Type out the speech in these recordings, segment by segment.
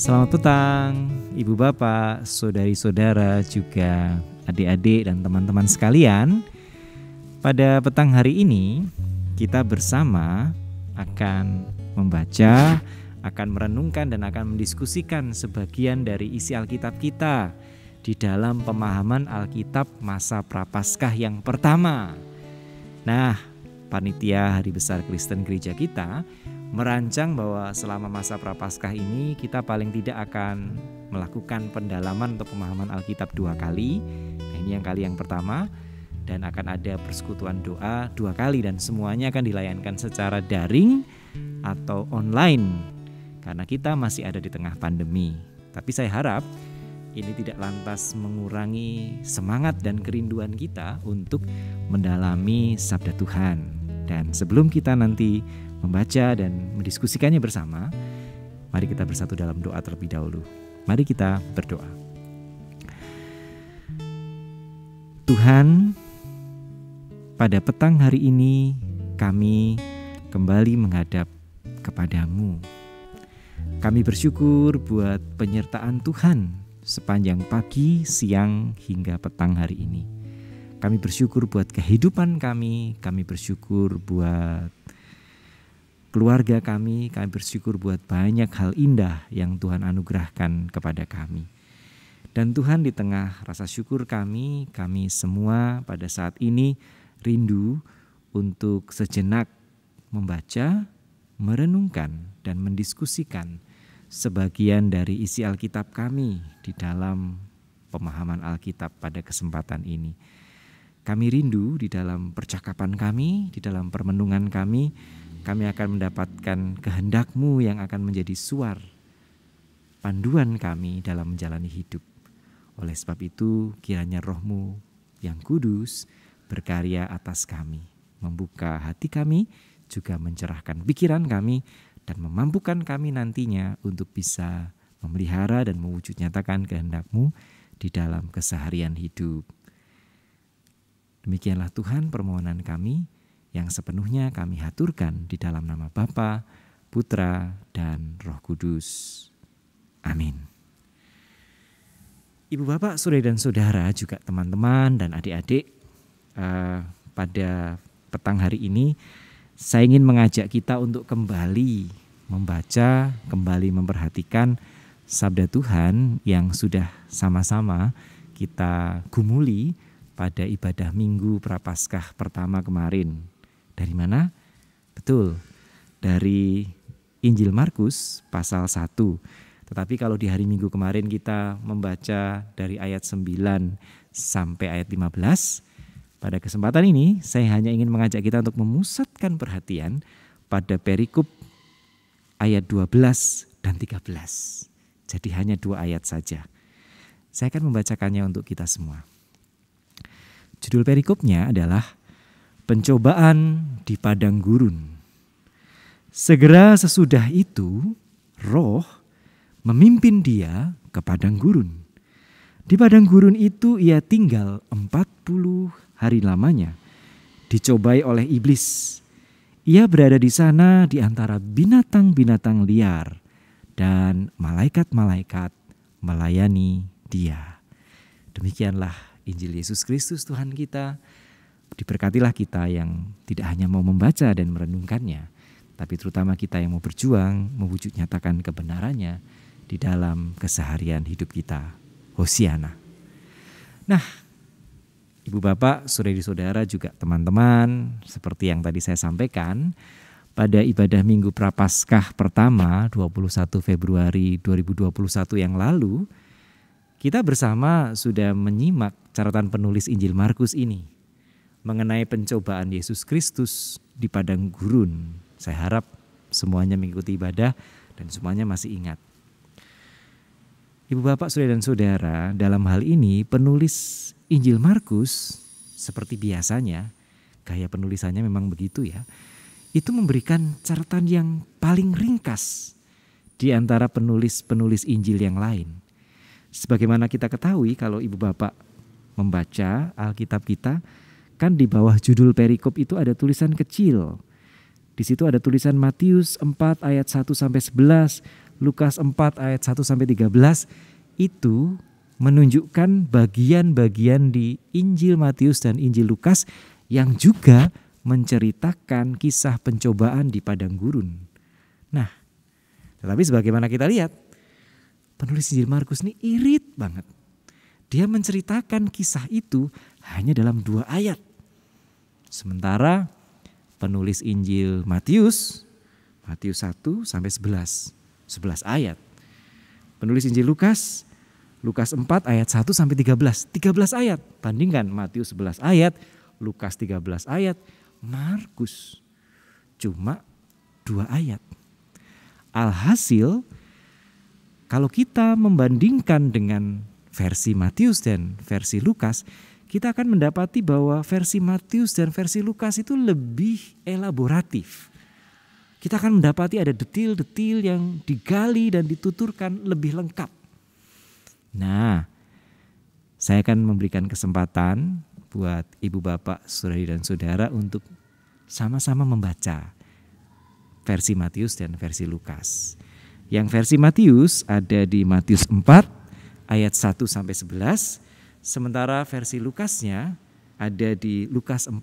Selamat petang, Ibu Bapak, saudari-saudara, juga adik-adik dan teman-teman sekalian. Pada petang hari ini, kita bersama akan membaca, akan merenungkan dan akan mendiskusikan sebagian dari isi Alkitab kita di dalam pemahaman Alkitab masa Prapaskah yang pertama. Nah, panitia Hari Besar Kristen Gereja kita merancang bahwa selama masa Prapaskah ini kita paling tidak akan melakukan pendalaman untuk pemahaman Alkitab 2 kali. Nah, ini yang kali yang pertama, dan akan ada persekutuan doa 2 kali, dan semuanya akan dilayankan secara daring atau online karena kita masih ada di tengah pandemi. Tapi saya harap ini tidak lantas mengurangi semangat dan kerinduan kita untuk mendalami sabda Tuhan. Dan sebelum kita nanti membaca dan mendiskusikannya bersama, mari kita bersatu dalam doa terlebih dahulu. Mari kita berdoa. Tuhan, pada petang hari ini kami kembali menghadap kepadamu. Kami bersyukur buat penyertaan Tuhan sepanjang pagi, siang, hingga petang hari ini. Kami bersyukur buat kehidupan kami bersyukur buat keluarga kami bersyukur buat banyak hal indah yang Tuhan anugerahkan kepada kami. Dan Tuhan, di tengah rasa syukur kami semua pada saat ini rindu untuk sejenak membaca, merenungkan, dan mendiskusikan sebagian dari isi Alkitab kami di dalam pemahaman Alkitab pada kesempatan ini. Kami rindu di dalam percakapan kami, di dalam permenungan kami akan mendapatkan kehendak-Mu yang akan menjadi suar panduan kami dalam menjalani hidup. Oleh sebab itu, kiranya Roh-Mu yang kudus berkarya atas kami, membuka hati kami, juga mencerahkan pikiran kami, dan memampukan kami nantinya untuk bisa memelihara dan mewujud nyatakan kehendak-Mu di dalam keseharian hidup. Demikianlah Tuhan permohonan kami, yang sepenuhnya kami haturkan di dalam nama Bapa, Putra, dan Roh Kudus. Amin. Ibu Bapak, saudara dan saudara, juga teman-teman dan adik-adik, pada petang hari ini saya ingin mengajak kita untuk kembali membaca, kembali memperhatikan sabda Tuhan yang sudah sama-sama kita gumuli pada ibadah Minggu Prapaskah pertama kemarin. Dari mana? Betul, dari Injil Markus pasal 1. Tetapi kalau di hari Minggu kemarin kita membaca dari ayat 9 sampai ayat 15, pada kesempatan ini saya hanya ingin mengajak kita untuk memusatkan perhatian pada perikop ayat 12 dan 13. Jadi hanya 2 ayat saja. Saya akan membacakannya untuk kita semua. Judul perikopnya adalah Pencobaan di Padang Gurun. Segera sesudah itu, Roh memimpin dia ke padang gurun. Di padang gurun itu ia tinggal 40 hari lamanya, dicobai oleh iblis. Ia berada di sana di antara binatang-binatang liar, dan malaikat-malaikat melayani dia. Demikianlah Injil Yesus Kristus Tuhan kita. Diberkatilah kita yang tidak hanya mau membaca dan merenungkannya, tapi terutama kita yang mau berjuang, mewujud nyatakan kebenarannya di dalam keseharian hidup kita. Hosiana. Nah, Ibu Bapak, saudari-saudara, juga teman-teman, seperti yang tadi saya sampaikan, pada ibadah Minggu Prapaskah pertama 21 Februari 2021 yang lalu, kita bersama sudah menyimak catatan penulis Injil Markus ini mengenai pencobaan Yesus Kristus di padang gurun. Saya harap semuanya mengikuti ibadah dan semuanya masih ingat. Ibu Bapak, saudara dan saudara, dalam hal ini penulis Injil Markus seperti biasanya, gaya penulisannya memang begitu ya, itu memberikan catatan yang paling ringkas di antara penulis-penulis Injil yang lain. Sebagaimana kita ketahui kalau Ibu Bapak membaca Alkitab kita, kan di bawah judul perikop itu ada tulisan kecil. Di situ ada tulisan Matius 4 ayat 1 sampai 11, Lukas 4 ayat 1 sampai 13 itu menunjukkan bagian-bagian di Injil Matius dan Injil Lukas yang juga menceritakan kisah pencobaan di padang gurun. Nah, tetapi sebagaimana kita lihat, penulis Injil Markus ini irit banget. Dia menceritakan kisah itu hanya dalam 2 ayat. Sementara penulis Injil Matius 1 sampai 11 ayat. Penulis Injil Lukas 4 ayat 1 sampai 13 ayat. Bandingkan Matius 11 ayat, Lukas 13 ayat, Markus cuma 2 ayat. Alhasil kalau kita membandingkan dengan versi Matius dan versi Lukas, kita akan mendapati bahwa versi Matius dan versi Lukas itu lebih elaboratif. Kita akan mendapati ada detil-detil yang digali dan dituturkan lebih lengkap. Nah, saya akan memberikan kesempatan buat ibu bapak, saudari dan saudara untuk sama-sama membaca versi Matius dan versi Lukas. Yang versi Matius ada di Matius 4 ayat 1 sampai 11, sementara versi Lukasnya ada di Lukas 4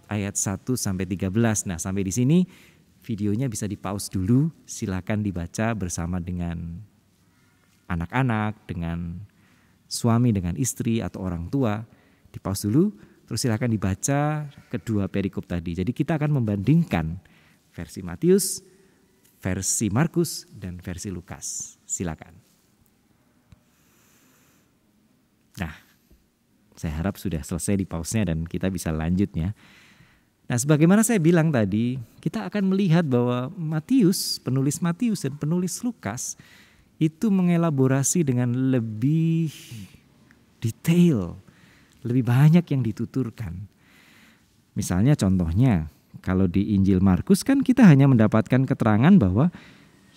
ayat 1 sampai 13. Nah, sampai di sini videonya bisa di-pause dulu, silakan dibaca bersama dengan anak-anak, dengan suami, dengan istri atau orang tua. Di-pause dulu, terus silakan dibaca kedua perikop tadi. Jadi kita akan membandingkan versi Matius, versi Markus, dan versi Lukas. Silakan. Nah, saya harap sudah selesai di pause-nya dan kita bisa lanjutnya. Nah, sebagaimana saya bilang tadi, kita akan melihat bahwa Matius, penulis Matius dan penulis Lukas itu mengelaborasi dengan lebih detail, lebih banyak yang dituturkan. Misalnya contohnya, kalau di Injil Markus kan kita hanya mendapatkan keterangan bahwa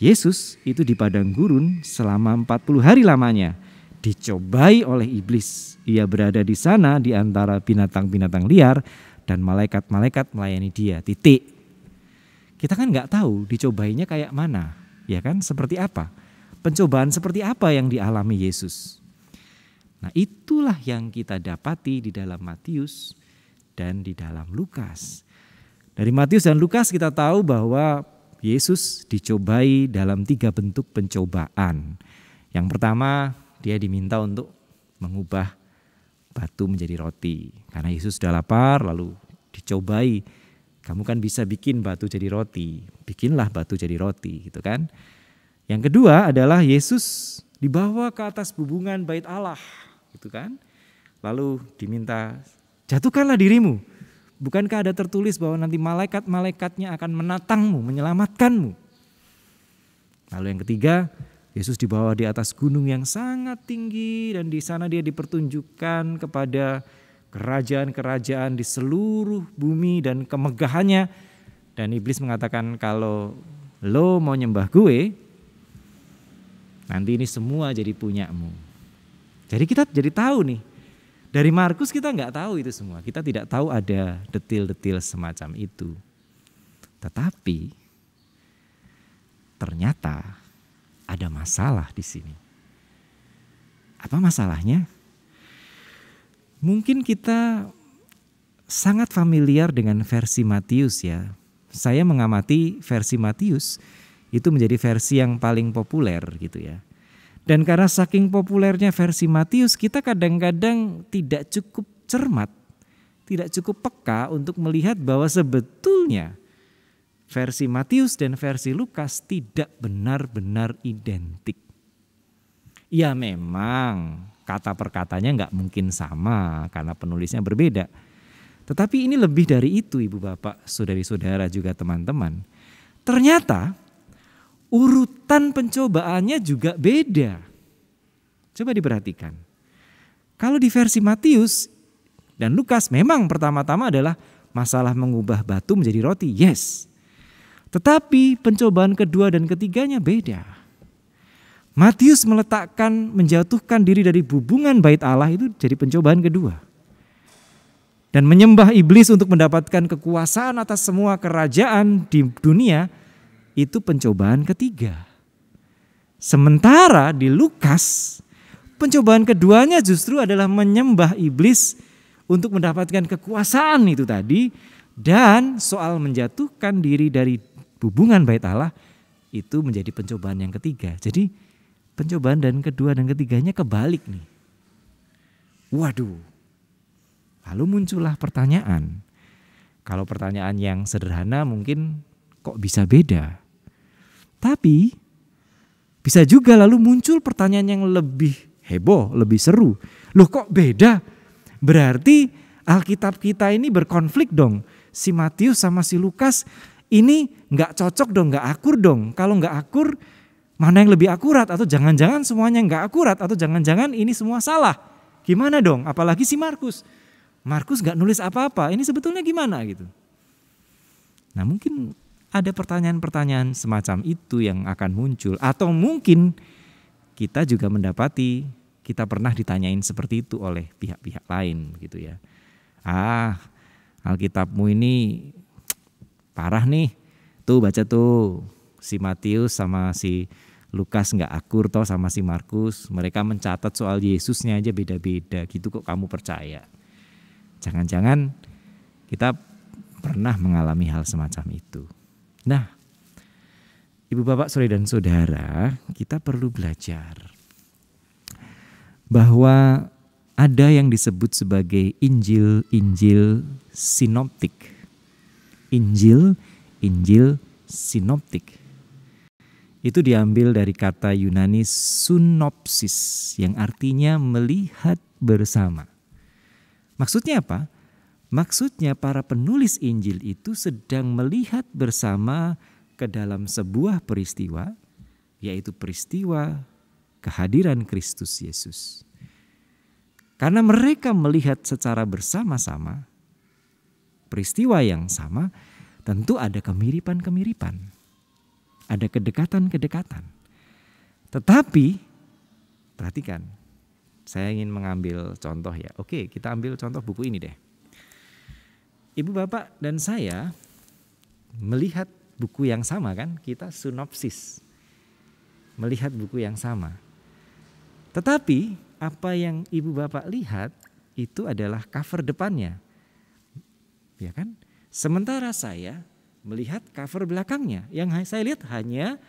Yesus itu di padang gurun selama 40 hari lamanya, dicobai oleh iblis. Ia berada di sana di antara binatang-binatang liar, dan malaikat-malaikat melayani dia, titik. Kita kan nggak tahu dicobainya kayak mana, ya kan? Seperti apa? Pencobaan seperti apa yang dialami Yesus? Nah, itulah yang kita dapati di dalam Matius dan di dalam Lukas. Dari Matius dan Lukas kita tahu bahwa Yesus dicobai dalam 3 bentuk pencobaan. Yang pertama, dia diminta untuk mengubah batu menjadi roti. Karena Yesus sudah lapar lalu dicobai. Kamu kan bisa bikin batu jadi roti. Bikinlah batu jadi roti, gitu kan. Yang kedua adalah Yesus dibawa ke atas bubungan bait Allah, gitu kan. Lalu diminta, jatuhkanlah dirimu. Bukankah ada tertulis bahwa nanti malaikat-malaikatnya akan menatangmu, menyelamatkanmu. Lalu yang ketiga, Yesus dibawa di atas gunung yang sangat tinggi dan di sana dia dipertunjukkan kepada kerajaan-kerajaan di seluruh bumi dan kemegahannya. Dan iblis mengatakan kalau lo mau nyembah gue, nanti ini semua jadi punyamu. Jadi kita jadi tahu nih, dari Markus kita nggak tahu itu semua. Kita tidak tahu ada detil-detil semacam itu. Tetapi ternyata ada masalah di sini. Apa masalahnya? Mungkin kita sangat familiar dengan versi Matius ya. Saya mengamati versi Matius itu menjadi versi yang paling populer gitu ya. Dan karena saking populernya versi Matius, kita kadang-kadang tidak cukup cermat, tidak cukup peka untuk melihat bahwa sebetulnya versi Matius dan versi Lukas tidak benar-benar identik. Ya memang kata per katanya nggak mungkin sama karena penulisnya berbeda. Tetapi ini lebih dari itu ibu bapak, saudari-saudara juga teman-teman. Ternyata urutan pencobaannya juga beda. Coba diperhatikan. Kalau di versi Matius dan Lukas memang pertama-tama adalah masalah mengubah batu menjadi roti. Yes. Tetapi pencobaan kedua dan ketiganya beda. Matius menjatuhkan diri dari bubungan bait Allah itu jadi pencobaan kedua. Dan menyembah iblis untuk mendapatkan kekuasaan atas semua kerajaan di dunia itu pencobaan ketiga. Sementara di Lukas, pencobaan keduanya justru adalah menyembah iblis untuk mendapatkan kekuasaan itu tadi. Dan soal menjatuhkan diri dari hubungan bait Allah itu menjadi pencobaan yang ketiga. Jadi pencobaan dan kedua dan ketiganya kebalik nih. Waduh. Lalu muncullah pertanyaan. Kalau pertanyaan yang sederhana mungkin kok bisa beda. Tapi bisa juga lalu muncul pertanyaan yang lebih heboh, lebih seru. Loh kok beda? Berarti Alkitab kita ini berkonflik dong. Si Matius sama si Lukas ini gak cocok dong, gak akur dong. Kalau gak akur mana yang lebih akurat? Atau jangan-jangan semuanya gak akurat? Atau jangan-jangan ini semua salah? Gimana dong? Apalagi si Markus. Markus gak nulis apa-apa, ini sebetulnya gimana gitu. Nah mungkin ada pertanyaan-pertanyaan semacam itu yang akan muncul. Atau mungkin kita juga mendapati, kita pernah ditanyain seperti itu oleh pihak-pihak lain gitu ya. Alkitabmu ini parah nih, tuh baca tuh si Matius sama si Lukas gak akur toh sama si Markus. Mereka mencatat soal Yesusnya aja beda-beda gitu kok kamu percaya. Jangan-jangan kita pernah mengalami hal semacam itu. Nah, Ibu Bapak, Saudara dan Saudara, kita perlu belajar bahwa ada yang disebut sebagai Injil sinoptik. Injil sinoptik. Itu diambil dari kata Yunani synopsis yang artinya melihat bersama. Maksudnya apa? Maksudnya para penulis Injil itu sedang melihat bersama ke dalam sebuah peristiwa, yaitu peristiwa kehadiran Kristus Yesus. Karena mereka melihat secara bersama-sama peristiwa yang sama, tentu ada kemiripan-kemiripan, ada kedekatan-kedekatan. Tetapi perhatikan, saya ingin mengambil contoh ya. Oke, kita ambil contoh buku ini deh. Ibu Bapak dan saya melihat buku yang sama kan? Kita sinopsis. Melihat buku yang sama. Tetapi apa yang Ibu Bapak lihat itu adalah cover depannya. Ya kan? Sementara saya melihat cover belakangnya. Yang saya lihat hanya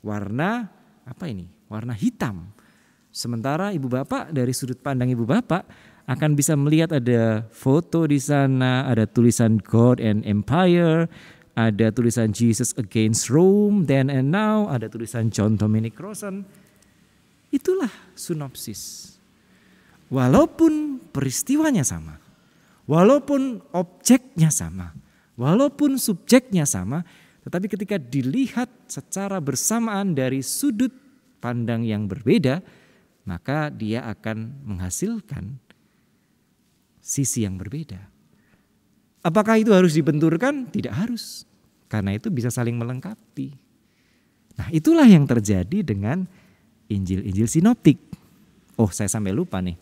warna apa ini? Warna hitam. Sementara Ibu Bapak dari sudut pandang Ibu Bapak akan bisa melihat ada foto di sana, ada tulisan God and Empire, ada tulisan Jesus Against Rome, Then and Now, ada tulisan John Dominic Crossan. Itulah sinopsis. Walaupun peristiwanya sama, walaupun objeknya sama, walaupun subjeknya sama, tetapi ketika dilihat secara bersamaan dari sudut pandang yang berbeda, maka dia akan menghasilkan sisi yang berbeda. Apakah itu harus dibenturkan? Tidak harus. Karena itu bisa saling melengkapi. Nah, itulah yang terjadi dengan Injil-Injil sinoptik. Oh, saya sampai lupa nih.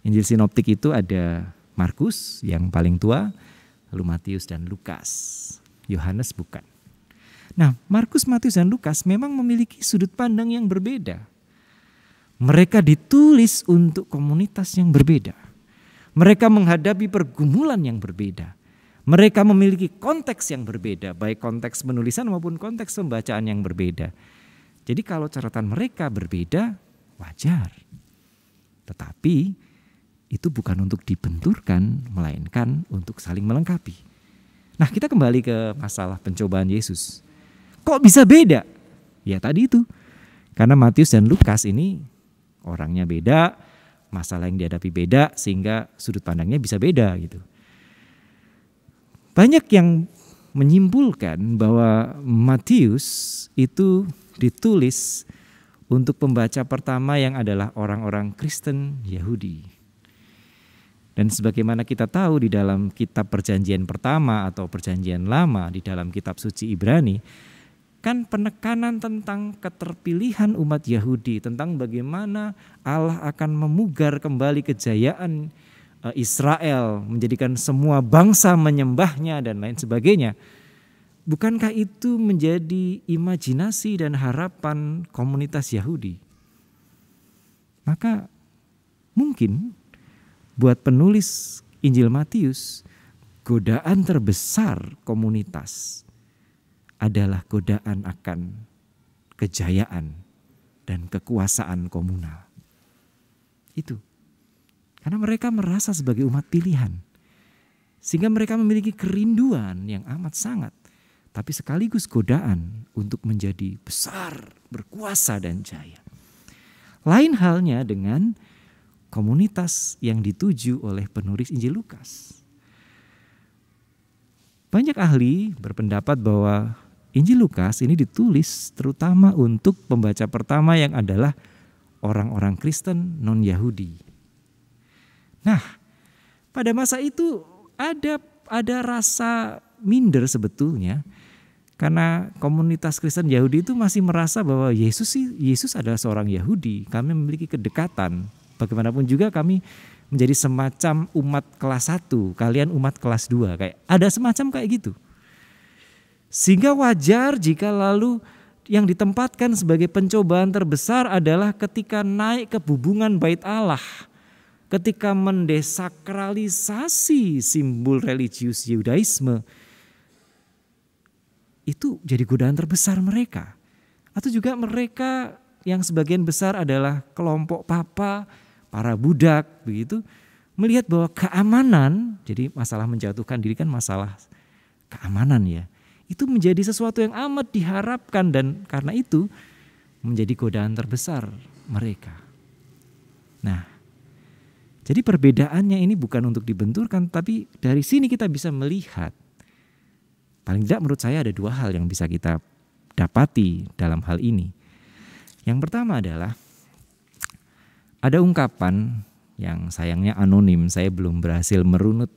Injil sinoptik itu ada Markus yang paling tua, lalu Matius dan Lukas. Yohanes bukan. Nah, Markus, Matius dan Lukas memang memiliki sudut pandang yang berbeda. Mereka ditulis untuk komunitas yang berbeda. Mereka menghadapi pergumulan yang berbeda. Mereka memiliki konteks yang berbeda, baik konteks penulisan maupun konteks pembacaan yang berbeda. Jadi kalau catatan mereka berbeda, wajar. Tetapi itu bukan untuk dibenturkan, melainkan untuk saling melengkapi. Nah, kita kembali ke masalah pencobaan Yesus. Kok bisa beda? Ya tadi itu. Karena Matius dan Lukas ini orangnya beda, masalah yang dihadapi beda, sehingga sudut pandangnya bisa beda gitu. Banyak yang menyimpulkan bahwa Matius itu ditulis untuk pembaca pertama yang adalah orang-orang Kristen Yahudi. Dan sebagaimana kita tahu di dalam kitab Perjanjian Pertama atau Perjanjian Lama di dalam kitab suci Ibrani, kan penekanan tentang keterpilihan umat Yahudi, tentang bagaimana Allah akan memugar kembali kejayaan Israel, menjadikan semua bangsa menyembahnya dan lain sebagainya. Bukankah itu menjadi imajinasi dan harapan komunitas Yahudi? Maka mungkin buat penulis Injil Matius, godaan terbesar komunitas adalah godaan akan kejayaan dan kekuasaan komunal. Itu. Karena mereka merasa sebagai umat pilihan. Sehingga mereka memiliki kerinduan yang amat sangat. Tapi sekaligus godaan untuk menjadi besar, berkuasa dan jaya. Lain halnya dengan komunitas yang dituju oleh penulis Injil Lukas. Banyak ahli berpendapat bahwa Injil Lukas ini ditulis terutama untuk pembaca pertama yang adalah orang-orang Kristen non-Yahudi. Nah, pada masa itu ada rasa minder sebetulnya, karena komunitas Kristen Yahudi itu masih merasa bahwa Yesus adalah seorang Yahudi. Kami memiliki kedekatan. Bagaimanapun juga kami menjadi semacam umat kelas 1, kalian umat kelas 2. Kayak ada semacam kayak gitu. Sehingga wajar jika lalu yang ditempatkan sebagai pencobaan terbesar adalah ketika naik ke bubungan bait Allah. Ketika mendesakralisasi simbol religius Yudaisme, itu jadi godaan terbesar mereka. Atau juga mereka yang sebagian besar adalah kelompok papa, para budak begitu, melihat bahwa keamanan, jadi masalah menjatuhkan diri kan masalah keamanan ya, itu menjadi sesuatu yang amat diharapkan dan karena itu menjadi godaan terbesar mereka. Nah, jadi perbedaannya ini bukan untuk dibenturkan, tapi dari sini kita bisa melihat, paling tidak menurut saya ada dua hal yang bisa kita dapati dalam hal ini. Yang pertama adalah ada ungkapan yang sayangnya anonim, saya belum berhasil merunut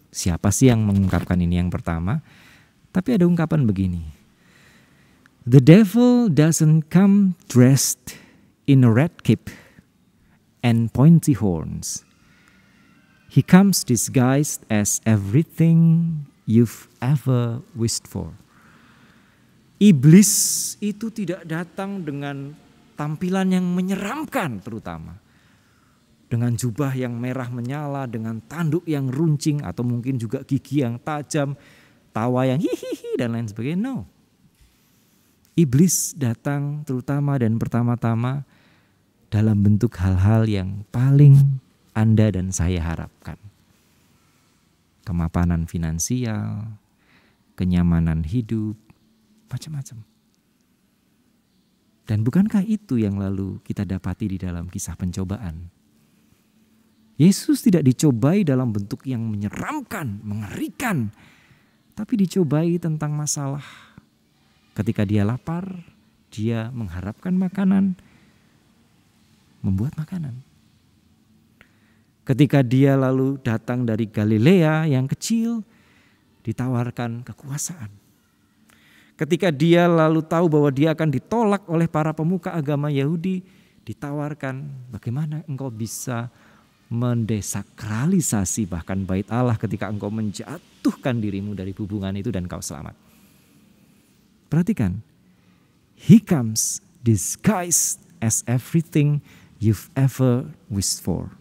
siapa sih yang mengungkapkan ini yang pertama. Tapi ada ungkapan begini, "The devil doesn't come dressed in a red cape and pointy horns. He comes disguised as everything you've ever wished for." Iblis itu tidak datang dengan tampilan yang menyeramkan terutama. Dengan jubah yang merah menyala, dengan tanduk yang runcing atau mungkin juga gigi yang tajam, tawa yang hihihi dan lain sebagainya. No. Iblis datang terutama dan pertama-tama dalam bentuk hal-hal yang paling Anda dan saya harapkan. Kemapanan finansial, kenyamanan hidup, macam-macam. Dan bukankah itu yang lalu kita dapati di dalam kisah pencobaan? Yesus tidak dicobai dalam bentuk yang menyeramkan, mengerikan, tapi dicobai tentang masalah. Ketika dia lapar, dia mengharapkan makanan, membuat makanan. Ketika dia lalu datang dari Galilea yang kecil, ditawarkan kekuasaan. Ketika dia lalu tahu bahwa dia akan ditolak oleh para pemuka agama Yahudi, ditawarkan bagaimana engkau bisa mendesakralisasi bahkan bait Allah ketika engkau menjatuhkan dirimu dari hubungan itu dan kau selamat. Perhatikan, he comes disguised as everything you've ever wished for.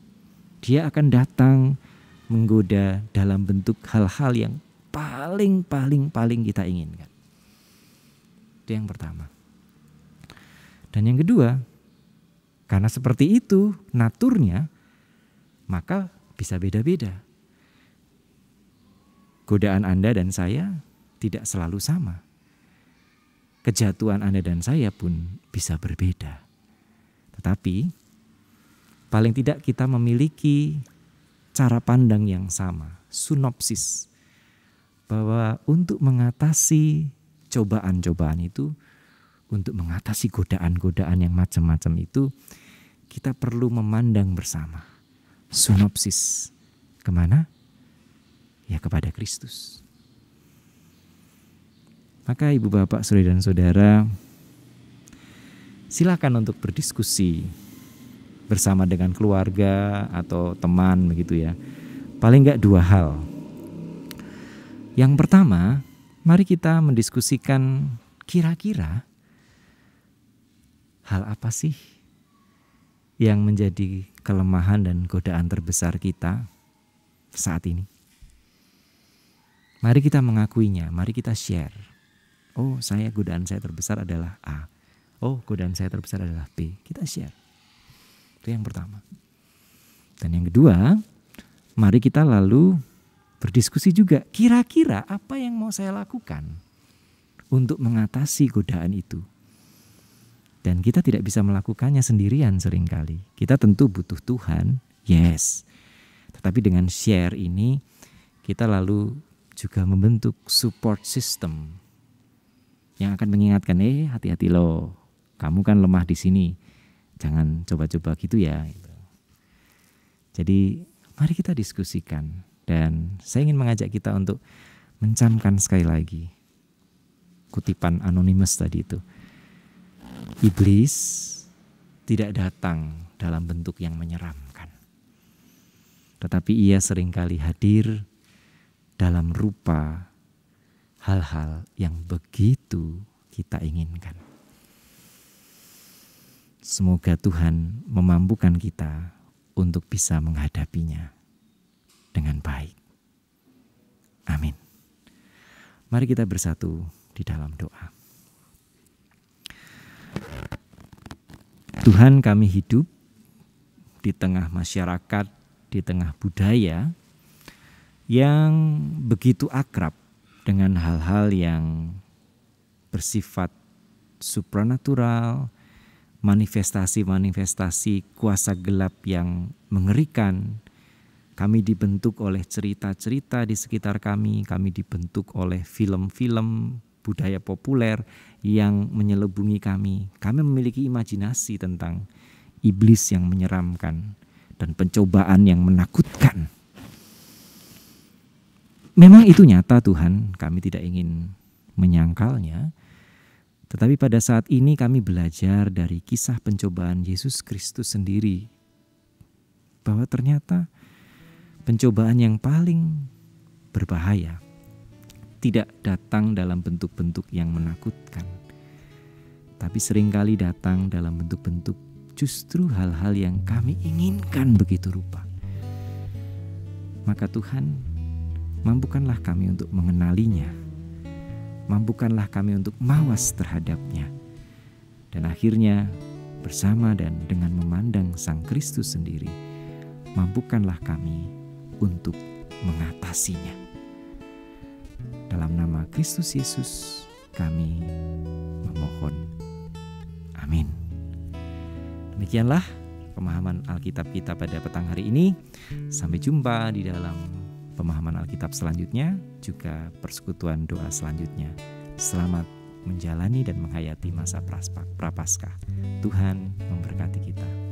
Dia akan datang menggoda dalam bentuk hal-hal yang paling kita inginkan. Itu yang pertama. Dan yang kedua, karena seperti itu naturnya, maka bisa beda-beda. Godaan Anda dan saya tidak selalu sama. Kejatuhan Anda dan saya pun bisa berbeda. Tetapi paling tidak kita memiliki cara pandang yang sama, sinopsis. Bahwa untuk mengatasi cobaan-cobaan itu, untuk mengatasi godaan-godaan yang macam-macam itu, kita perlu memandang bersama. Sinopsis kemana? Ya kepada Kristus. Maka ibu bapak, saudara dan saudara, silakan untuk berdiskusi bersama dengan keluarga atau teman begitu ya. Paling enggak dua hal. Yang pertama, Mari kita mendiskusikan kira-kira hal apa sih yang menjadi kelemahan dan godaan terbesar kita saat ini. Mari kita mengakuinya, mari kita share. Oh, godaan saya terbesar adalah A. Oh, godaan saya terbesar adalah B. Kita share. Itu yang pertama. Dan yang kedua, mari kita lalu berdiskusi juga, kira-kira apa yang mau saya lakukan untuk mengatasi godaan itu. Dan kita tidak bisa melakukannya sendirian seringkali. Kita tentu butuh Tuhan, yes. Tetapi dengan share ini, kita lalu juga membentuk support system yang akan mengingatkan, hati-hati loh, kamu kan lemah di sini, jangan coba-coba gitu ya. Jadi mari kita diskusikan. Dan saya ingin mengajak kita untuk mencamkan sekali lagi kutipan Anonymous tadi itu. Iblis tidak datang dalam bentuk yang menyeramkan, tetapi ia seringkali hadir dalam rupa hal-hal yang begitu kita inginkan. Semoga Tuhan memampukan kita untuk bisa menghadapinya dengan baik. Amin. Mari kita bersatu di dalam doa. Tuhan, kami hidup di tengah masyarakat, di tengah budaya yang begitu akrab dengan hal-hal yang bersifat supranatural, manifestasi-manifestasi kuasa gelap yang mengerikan. Kami dibentuk oleh cerita-cerita di sekitar kami dibentuk oleh film-film budaya populer yang menyelubungi kami. Kami memiliki imajinasi tentang iblis yang menyeramkan dan pencobaan yang menakutkan. Memang itu nyata Tuhan, kami tidak ingin menyangkalnya. Tetapi pada saat ini kami belajar dari kisah pencobaan Yesus Kristus sendiri, bahwa ternyata pencobaan yang paling berbahaya tidak datang dalam bentuk-bentuk yang menakutkan, tapi seringkali datang dalam bentuk-bentuk justru hal-hal yang kami inginkan begitu rupa. Maka Tuhan, mampukanlah kami untuk mengenalinya, mampukanlah kami untuk mawas terhadapnya, dan akhirnya bersama dan dengan memandang Sang Kristus sendiri, mampukanlah kami untuk mengatasinya. Dalam nama Kristus Yesus kami memohon. Amin. Demikianlah pemahaman Alkitab kita pada petang hari ini. Sampai jumpa di dalam pemahaman Alkitab selanjutnya, juga persekutuan doa selanjutnya. Selamat menjalani dan menghayati masa Prapaskah. Tuhan memberkati kita.